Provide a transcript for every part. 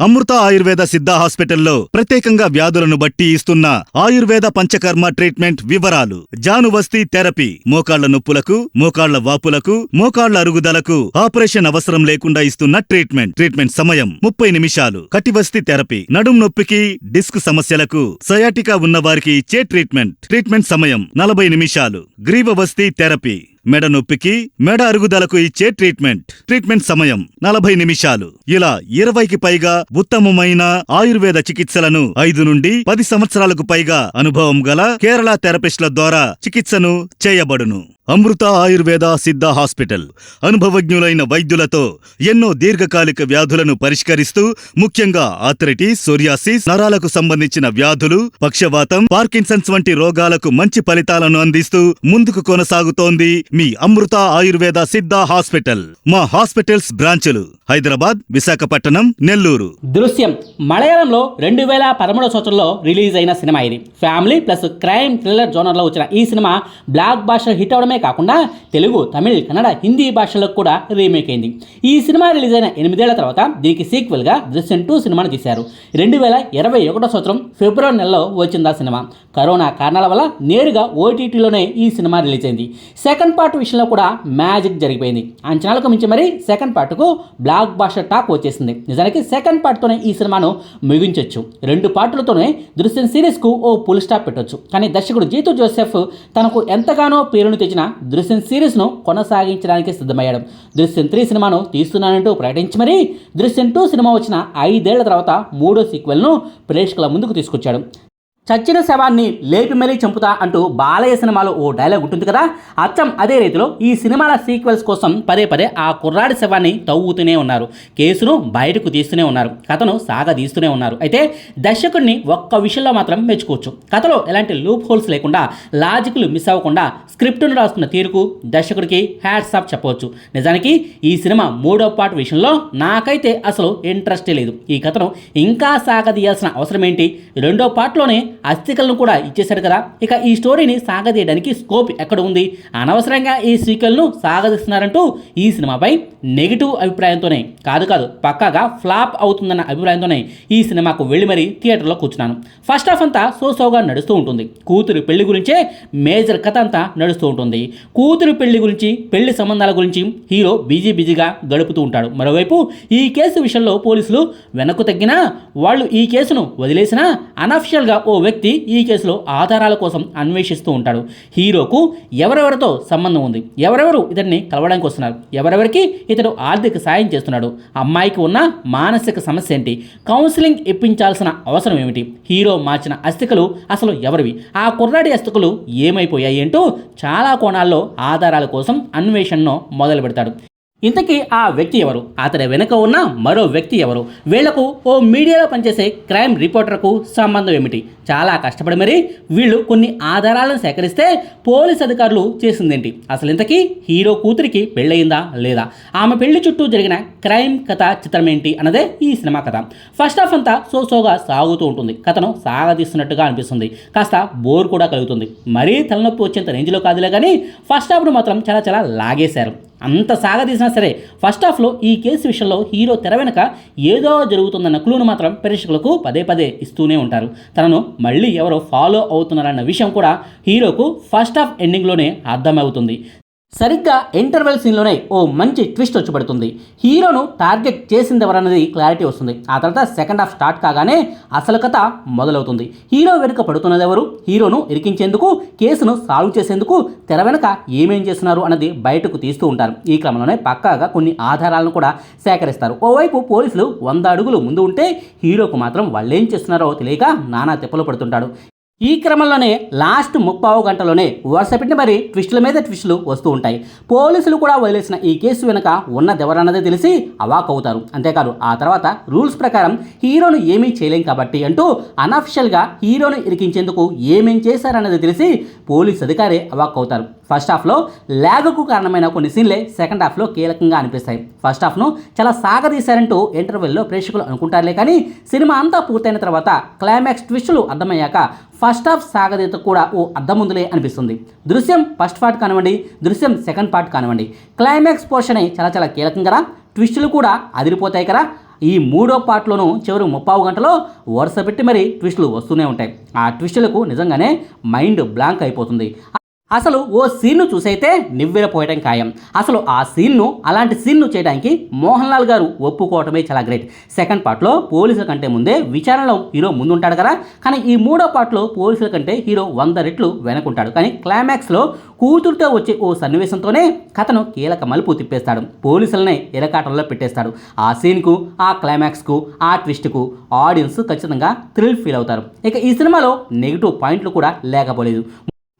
అమృత ఆయుర్వేద సిద్ధ హాస్పిటల్లో ప్రత్యేకంగా వ్యాధులను బట్టి ఇస్తున్న ఆయుర్వేద పంచకర్మ ట్రీట్మెంట్ వివరాలు. జానువస్తి థెరపీ, మోకాళ్ల నొప్పులకు, మోకాళ్ల వాపులకు, మోకాళ్ల అరుగుదలకు ఆపరేషన్ అవసరం లేకుండా ఇస్తున్న ట్రీట్మెంట్ సమయం 30 నిమిషాలు. కటివస్తి థెరపీ, నడుం నొప్పికి, డిస్క్ సమస్యలకు, సయాటికా ఉన్నవారికి ఇచ్చే ట్రీట్మెంట్ సమయం 40 నిమిషాలు. గ్రీవవస్తి థెరపీ, మెడ నొప్పికి, మెడ అరుగుదలకు ఇచ్చే ట్రీట్మెంట్ సమయం 40 నిమిషాలు. ఇలా 20కి పైగా ఉత్తమమైన ఆయుర్వేద చికిత్సలను 5 నుండి 10 సంవత్సరాలకు పైగా అనుభవం గల కేరళ థెరపిస్టుల ద్వారా చికిత్సను చేయబడును. అమృత ఆయుర్వేద సిద్ధ హాస్పిటల్ అనుభవజ్ఞులైన వైద్యులతో ఎన్నో దీర్ఘకాలిక వ్యాధులను పరిష్కరిస్తూ, ముఖ్యంగా ఆర్థరైటిస్, సోరియాసిస్, నరాలకు సంబంధించిన వ్యాధులు, పక్షవాతం, పార్కిన్సన్స్ వంటి రోగాలకు మంచి ఫలితాలను అందిస్తూ ముందుకు కొనసాగుతోంది మీ అమృత ఆయుర్వేద సిద్ధ హాస్పిటల్. మా హాస్పిటల్స్ బ్రాంచులు హైదరాబాద్, విశాఖపట్నం, నెల్లూరు. దృశ్యం మలయాళంలో 2013 సంవత్సరంలో రిలీజ్ అయిన సినిమా ఇది. ఫ్యామిలీ ప్లస్ క్రైమ్ థ్రిల్లర్ జోనర్లో వచ్చిన ఈ సినిమా బ్లాక్ బాస్టర్ హిట్ అవడమే కాకుండా తెలుగు, తమిళ్, కన్నడ, హిందీ భాషలకు కూడా రీమేక్ అయింది. ఈ సినిమా రిలీజ్ అయిన 8 ఏళ్ల తర్వాత దీనికి సీక్వెల్గా దృశ్యం 2 సినిమాను తీశారు. 2021 సంవత్సరం ఫిబ్రవరి నెలలో వచ్చింది ఆ సినిమా. కరోనా కారణాల వల్ల నేరుగా ఓటీటీలోనే ఈ సినిమా రిలీజ్ అయింది. సెకండ్ పార్ట్ విషయంలో కూడా మ్యాజిక్ జరిగిపోయింది. అంచనాలకు మించి మరి సెకండ్ పార్ట్కు బ్లాక్ బాస్టర్ టాక్ వచ్చేసింది. నిజానికి సెకండ్ పార్ట్తోనే ఈ సినిమాను ముగించవచ్చు. 2 పార్టులతోనే దృశ్యం సిరీస్కు ఓ ఫుల్ స్టాప్ పెట్టొచ్చు. కానీ దర్శకుడు జీతూ జోసెఫ్ తనకు ఎంతగానో పేరును తెచ్చిన దృశ్యం సిరీస్ను కొనసాగించడానికి సిద్ధమయ్యాడు. దృశ్యం 3 సినిమాను తీస్తున్నానంటూ ప్రకటించి మరీ దృశ్యం 2 సినిమా వచ్చిన 5 ఏళ్ల తర్వాత 3వ సీక్వెల్ను ప్రేక్షకుల ముందుకు తీసుకొచ్చాడు. చచ్చిన శవాన్ని లేపి మరీ చంపుతా అంటూ బాలయ్య సినిమాలో ఓ డైలాగ్ ఉంటుంది కదా, అచ్చం అదే రీతిలో ఈ సినిమాల సీక్వెల్స్ కోసం పదే ఆ కుర్రాడి శవాన్ని తవ్వుతూనే ఉన్నారు. కేసును బయటకు తీస్తూనే ఉన్నారు. కథను సాగదీస్తూనే ఉన్నారు. అయితే దర్శకుడిని ఒక్క విషయంలో మాత్రం మెచ్చుకోవచ్చు. కథలో ఎలాంటి లూప్ హోల్స్ లేకుండా, లాజిక్లు మిస్ అవ్వకుండా స్క్రిప్టును రాసుకున్న తీరుకు దర్శకుడికి హ్యాట్స్ ఆఫ్ చెప్పవచ్చు. నిజానికి ఈ సినిమా 3వ పార్ట్ విషయంలో నాకైతే అసలు ఇంట్రెస్టే లేదు. ఈ కథను ఇంకా సాగదీయాల్సిన అవసరం ఏంటి? 2వ పార్ట్లోనే అస్థికలను కూడా ఇచ్చేశారు కదా, ఇక ఈ స్టోరీని సాగదీయడానికి స్కోప్ ఎక్కడ ఉంది? అనవసరంగా ఈ సీక్వెల్ను సాగదీస్తున్నారంటూ ఈ సినిమాపై నెగిటివ్ అభిప్రాయంతోనే కాదు పక్కాగా ఫ్లాప్ అవుతుందన్న అభిప్రాయంతోనే ఈ సినిమాకు వెళ్ళి మరీ థియేటర్లో కూర్చున్నాను. ఫస్ట్ హాఫ్ అంతా సోగా నడుస్తూ ఉంటుంది. కూతురు పెళ్లి గురించే మేజర్ కథ అంతా నడుస్తూ ఉంటుంది. కూతురు పెళ్లి గురించి, పెళ్లి సంబంధాల గురించి హీరో బిజీగా గడుపుతూ ఉంటాడు. మరోవైపు ఈ కేసు విషయంలో పోలీసులు వెనక్కు తగ్గినా, వాళ్ళు ఈ కేసును వదిలేసినా అనఫిషియల్గా ఓ వ్యక్తి ఈ కేసులో ఆధారాల కోసం అన్వేషిస్తూ ఉంటాడు. హీరోకు ఎవరెవరితో సంబంధం ఉంది, ఎవరెవరు ఇతన్ని కలవడానికి వస్తున్నారు, ఎవరెవరికి ఇతడు ఆర్థిక సాయం చేస్తున్నాడు, అమ్మాయికి ఉన్న మానసిక సమస్య ఏంటి, కౌన్సిలింగ్ ఇప్పించాల్సిన అవసరం ఏమిటి, హీరో మార్చిన అస్థికలు అసలు ఎవరివి, ఆ కుర్రాడి అస్థికలు ఏమైపోయాయి అంటూ చాలా కోణాల్లో ఆధారాల కోసం అన్వేషణను మొదలు పెడతాడు. ఇంతకీ ఆ వ్యక్తి ఎవరు, అతడి వెనుక ఉన్న మరో వ్యక్తి ఎవరు, వీళ్లకు ఓ మీడియాలో పనిచేసే క్రైమ్ రిపోర్టర్కు సంబంధం ఏమిటి? చాలా కష్టపడి మరీ వీళ్ళు కొన్ని ఆధారాలను సేకరిస్తే పోలీస్ అధికారులు చేసిందేంటి? అసలు ఇంతకీ హీరో కూతురికి పెళ్ళయిందా లేదా, ఆమె పెళ్లి చుట్టూ జరిగిన క్రైమ్ కథ చిత్రం ఏంటి అన్నదే ఈ సినిమా కథ. ఫస్ట్ హాఫ్ అంతా సోగా సాగుతూ ఉంటుంది. కథను సాగదీస్తున్నట్టుగా అనిపిస్తుంది. కాస్త బోర్ కూడా కలుగుతుంది. మరీ తలనొప్పి వచ్చేంత రేంజ్లో కాదులే కానీ ఫస్ట్ హాఫ్ను మాత్రం చాలా లాగేశారు. అంత సాగదీసినా సరే ఫస్ట్ హాఫ్లో ఈ కేసు విషయంలో హీరో తెర వెనక ఏదో జరుగుతుందన్న క్లూను మాత్రం ప్రేక్షకులకు పదే ఇస్తూనే ఉంటారు. తనను మళ్ళీ ఎవరో ఫాలో అవుతున్నారన్న విషయం కూడా హీరోకు ఫస్ట్ హాఫ్ ఎండింగ్లోనే అర్థమవుతుంది. సరిగ్గా ఇంటర్వెల్ సీన్లోనే ఓ మంచి ట్విస్ట్ వచ్చి పడుతుంది. హీరోను టార్గెట్ చేసింది ఎవరన్నది క్లారిటీ వస్తుంది. ఆ తర్వాత సెకండ్ హాఫ్ స్టార్ట్ కాగానే అసలు కథ మొదలవుతుంది. హీరో వెనుక పడుతున్నది ఎవరు, హీరోను ఇరికించేందుకు, కేసును సాల్వ్ చేసేందుకు తెర వెనుక ఏమేం చేస్తున్నారు అన్నది బయటకు తీస్తూ ఉంటారు. ఈ క్రమంలోనే పక్కాగా కొన్ని ఆధారాలను కూడా సేకరిస్తారు. ఓవైపు పోలీసులు 100 అడుగులు ముందు ఉంటే హీరోకు మాత్రం వాళ్ళేం చేస్తున్నారో తెలియక నానా తిప్పలు పడుతుంటాడు. ఈ క్రమంలోనే లాస్ట్ 30 గంటలోనే వరుసపెట్టి మరి ట్విస్టుల మీద ట్విస్టులు వస్తూ ఉంటాయి. పోలీసులు కూడా వదిలేసిన ఈ కేసు వెనుక ఉన్నదెవరన్నదే తెలిసి అవాక్ అవుతారు. అంతేకాదు ఆ తర్వాత రూల్స్ ప్రకారం హీరోను ఏమీ చేయలేం కాబట్టి అంటూ అనఫిషియల్గా హీరోను ఇరికించేందుకు ఏమేం చేశారన్నది తెలిసి పోలీస్ అధికారి అవాక్ అవుతారు. ఫస్ట్ హాఫ్లో ల్యాగ్కు కారణమైన కొన్ని సీన్లే సెకండ్ హాఫ్లో కీలకంగా అనిపిస్తాయి. ఫస్ట్ హాఫ్ను చాలా సాగదీశారంటూ ఇంటర్వెల్లో ప్రేక్షకులు అనుకుంటారులే కానీ సినిమా అంతా పూర్తయిన తర్వాత క్లైమాక్స్ ట్విస్టులు అర్థమయ్యాక ఫస్ట్ హాఫ్ సాగదీత కూడా ఓ అర్థం ముందులే అనిపిస్తుంది. దృశ్యం ఫస్ట్ పార్ట్ కానివ్వండి, దృశ్యం సెకండ్ పార్ట్ కానివ్వండి, క్లైమాక్స్ పోర్షనే చాలా కీలకం కదా, ట్విస్టులు కూడా అదిరిపోతాయి కదా. ఈ మూడో పార్ట్లోనూ చివరి 30 గంటలో వరుస పెట్టి మరి ట్విస్టులు వస్తూనే ఉంటాయి. ఆ ట్విస్టులకు నిజంగానే మైండ్ బ్లాంక్ అయిపోతుంది. అసలు ఓ సీన్ను చూసైతే నివ్వెరపోయడం ఖాయం. అసలు ఆ అలాంటి సీన్ను చేయడానికి మోహన్ లాల్ గారు ఒప్పుకోవటమే చాలా గ్రేట్. సెకండ్ పార్ట్లో పోలీసుల కంటే ముందే విచారణలో హీరో ముందుంటాడు కదా, కానీ ఈ మూడో పార్ట్లో పోలీసుల కంటే హీరో 100 రెట్లు వెనకుంటాడు. కానీ క్లైమాక్స్లో కూతురుతో వచ్చే ఓ సన్నివేశంతోనే కథను కీలక మలుపు తిప్పేస్తాడు. పోలీసులనే ఎరకాటంలో పెట్టేస్తాడు. ఆ సీన్కు, ఆ క్లైమాక్స్కు, ఆ ట్విస్ట్కు ఆడియన్స్ ఖచ్చితంగా థ్రిల్ ఫీల్ అవుతారు. ఇక ఈ సినిమాలో నెగిటివ్ పాయింట్లు కూడా లేకపోలేదు.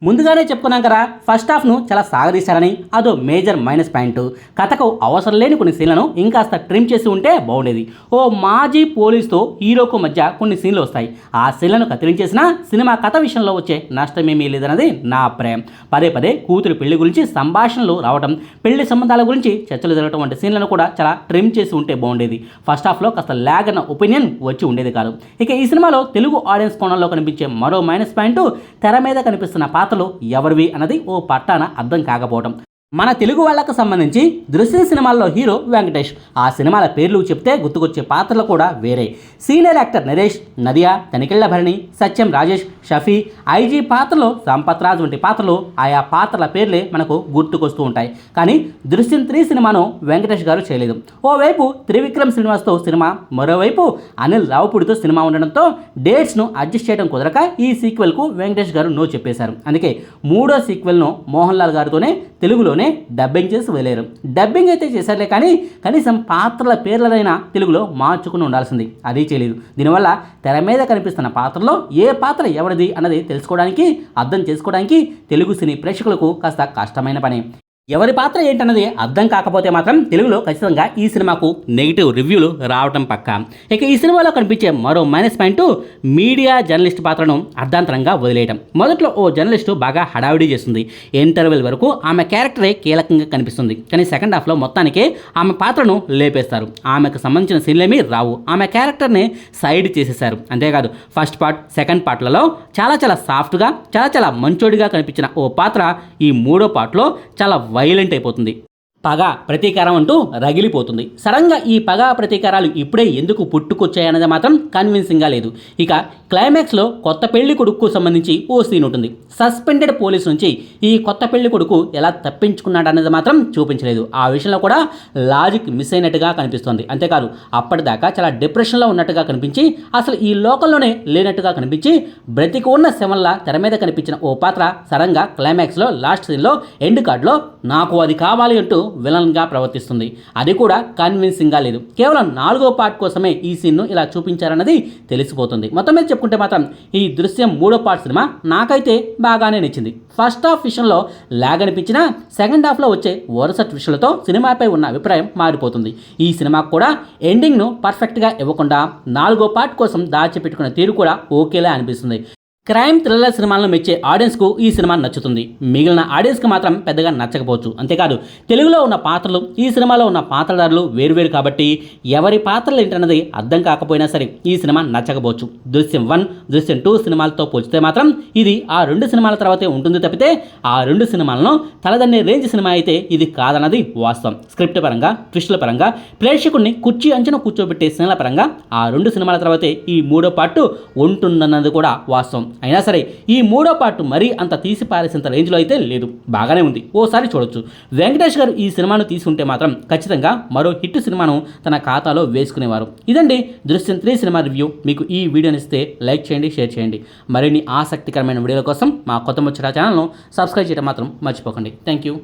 ముందుగానే చెప్పుకున్నాం కదా, ఫస్ట్ హాఫ్ను చాలా సాగదీశారని, అదో మేజర్ మైనస్ పాయింట్. కథకు అవసరం లేని కొన్ని సీన్లను ఇంకాస్త ట్రిమ్ చేసి ఉంటే బాగుండేది. ఓ మాజీ పోలీసుతో హీరోకు మధ్య కొన్ని సీన్లు వస్తాయి. ఆ సీన్లను కత్తిరించేసినా సినిమా కథ విషయంలో వచ్చే నష్టమేమీ లేదన్నది నా అభిప్రాయం. పదే పదే కూతురు పెళ్లి గురించి సంభాషణలు రావడం, పెళ్లి సంబంధాల గురించి చర్చలు జరగడం వంటి సీన్లను కూడా చాలా ట్రిమ్ చేసి ఉంటే బాగుండేది. ఫస్ట్ హాఫ్లో కాస్త ల్యాగ్ అన్న ఒపీనియన్ వచ్చి ఉండేది కాదు. ఇక ఈ సినిమాలో తెలుగు ఆడియన్స్ కోణంలో కనిపించే మరో మైనస్ పాయింట్, తెర మీద కనిపిస్తున్న పాత్రలు ఎవరివి అన్నది ఓ పట్టాన అర్థం కాకపోవడం. మన తెలుగు వాళ్లకు సంబంధించి దృశ్యం సినిమాల్లో హీరో వెంకటేష్. ఆ సినిమాల పేర్లు చెప్తే గుర్తుకొచ్చే పాత్రలు కూడా వేరే. Senior actor Naresh, Nadiya, Tanikella Bharani, Satyam Rajesh, Shafi, IG పాత్రలో సంపత్ రాజ్ వంటి పాత్రలు, ఆయా పాత్రల పేర్లే మనకు గుర్తుకొస్తూ ఉంటాయి. కానీ దృశ్యం 3 సినిమాను వెంకటేష్ గారు చేయలేదు. ఓవైపు త్రివిక్రమ్ శ్రీనివాస్తో సినిమా, మరోవైపు అనిల్ రావుపూడితో సినిమా ఉండడంతో డేట్స్ను అడ్జస్ట్ చేయడం కుదరక ఈ సీక్వెల్కు వెంకటేష్ గారు నో చెప్పేశారు. అందుకే మూడో సీక్వెల్ను మోహన్ లాల్ గారితోనే తెలుగులోనే డబ్బింగ్ చేసి వెళ్ళారు. డబ్బింగ్ అయితే చేశారులే, కానీ కనీసం పాత్రల పేర్లైనా తెలుగులో మార్చుకుని ఉండాల్సింది. అది చేయలేదు. దీనివల్ల తెర మీద కనిపిస్తున్న పాత్రలో ఏ పాత్ర ఎవరిది అన్నది తెలుసుకోవడానికి, అర్థం చేసుకోవడానికి తెలుగు సినీ ప్రేక్షకులకు కాస్త కష్టమైన పని. ఎవరి పాత్ర ఏంటన్నది అర్థం కాకపోతే మాత్రం తెలుగులో ఖచ్చితంగా ఈ సినిమాకు నెగిటివ్ రివ్యూలు రావటం పక్కా. ఇక ఈ సినిమాలో కనిపించే మరో మైనస్ పాయింట్, మీడియా జర్నలిస్ట్ పాత్రను అర్ధాంతరంగా వదిలేయడం. మొదట్లో ఓ జర్నలిస్టు బాగా హడావిడి చేస్తుంది. ఇంటర్వెల్ వరకు ఆమె క్యారెక్టరే కీలకంగా కనిపిస్తుంది. కానీ సెకండ్ హాఫ్లో మొత్తానికే ఆమె పాత్రను లేపేస్తారు. ఆమెకు సంబంధించిన సీన్లేమీ రావు. ఆమె క్యారెక్టర్ని సైడ్ చేసేశారు. అంతేకాదు ఫస్ట్ పార్ట్, సెకండ్ పార్ట్లలో చాలా సాఫ్ట్గా, చాలా మంచోడిగా కనిపించిన ఓ పాత్ర ఈ మూడో పార్ట్లో చాలా వైలెంట్ అయిపోతుంది. పగ, ప్రతీకారం అంటూ రగిలిపోతుంది. సడన్గా ఈ పగ, ప్రతీకారాలు ఇప్పుడే ఎందుకు పుట్టుకొచ్చాయన్నది మాత్రం కన్విన్సింగ్గా లేదు. ఇక క్లైమాక్స్లో కొత్త పెళ్లి కొడుకు సంబంధించి ఓ సీన్ ఉంటుంది. సస్పెండెడ్ పోలీస్ నుంచి ఈ కొత్త పెళ్లి కొడుకు ఎలా తప్పించుకున్నాడు అన్నది మాత్రం చూపించలేదు. ఆ విషయంలో కూడా లాజిక్ మిస్ అయినట్టుగా కనిపిస్తుంది. అంతేకాదు అప్పటిదాకా చాలా డిప్రెషన్లో ఉన్నట్టుగా కనిపించి, అసలు ఈ లోకంలోనే లేనట్టుగా కనిపించి, బ్రతికి ఉన్న శవంలా తెర మీద కనిపించిన ఓ పాత్ర సడన్గా క్లైమాక్స్లో లాస్ట్ సీన్లో ఎండ్ కార్డ్లో నాకు అది కావాలి అంటూ విలన్గా ప్రవర్తిస్తుంది. అది కూడా కన్విన్సింగ్గా లేదు. కేవలం 4వ పార్ట్ కోసమే ఈ సీన్ను ఇలా చూపించారన్నది తెలిసిపోతుంది. మొత్తం మీద చెప్పుకుంటే మాత్రం ఈ దృశ్యం 3వ పార్ట్ సినిమా నాకైతే బాగానే నచ్చింది. ఫస్ట్ హాఫ్ విషయంలో లాగ్ అనిపించినా సెకండ్ హాఫ్లో వచ్చే వరుస ట్విస్టులతో సినిమాపై ఉన్న అభిప్రాయం మారిపోతుంది. ఈ సినిమాకు కూడా ఎండింగ్ను పర్ఫెక్ట్గా ఇవ్వకుండా 4వ పార్ట్ కోసం దాచిపెట్టుకున్న తీరు కూడా ఓకేలా అనిపిస్తుంది. క్రైమ్ థ్రిల్లర్ సినిమాలను మెచ్చే ఆడియన్స్కు ఈ సినిమా నచ్చుతుంది. మిగిలిన ఆడియన్స్కి మాత్రం పెద్దగా నచ్చకపోవచ్చు. అంతేకాదు తెలుగులో ఉన్న పాత్రలు, ఈ సినిమాలో ఉన్న పాత్రధారులు వేరువేరు కాబట్టి ఎవరి పాత్రలు ఏంటన్నది అర్థం కాకపోయినా సరే ఈ సినిమా నచ్చకపోవచ్చు. దృశ్యం 1, దృశ్యం 2 సినిమాలతో పోల్చితే మాత్రం ఇది ఆ 2 సినిమాల తర్వాతే ఉంటుంది తప్పితే ఆ 2 సినిమాలను తలదన్నే రేంజ్ సినిమా అయితే ఇది కాదన్నది వాస్తవం. స్క్రిప్ట్ పరంగా, ట్విస్టుల పరంగా, ప్రేక్షకుడిని కుర్చీ అంచున కూర్చోబెట్టే సీన్ల పరంగా ఆ 2 సినిమాల తర్వాతే ఈ 3వ పార్ట్ ఉంటుందన్నది కూడా వాస్తవం. అయినా సరే ఈ 3వ పార్ట్ మరీ అంత తీసి పారేసేంత రేంజ్లో అయితే లేదు. బాగానే ఉంది, ఓసారి చూడొచ్చు. వెంకటేష్ గారు ఈ సినిమాను తీసుకుంటే మాత్రం ఖచ్చితంగా మరో హిట్ సినిమాను తన ఖాతాలో వేసుకునేవారు. ఇదండి దృశ్యం 3 సినిమా రివ్యూ. మీకు ఈ వీడియోని ఇస్తే లైక్ చేయండి, షేర్ చేయండి. మరిన్ని ఆసక్తికరమైన వీడియోల కోసం మా కొత్త ముచ్చట ఛానల్ను సబ్స్క్రైబ్ చేయడం మాత్రం మర్చిపోకండి. Thank you.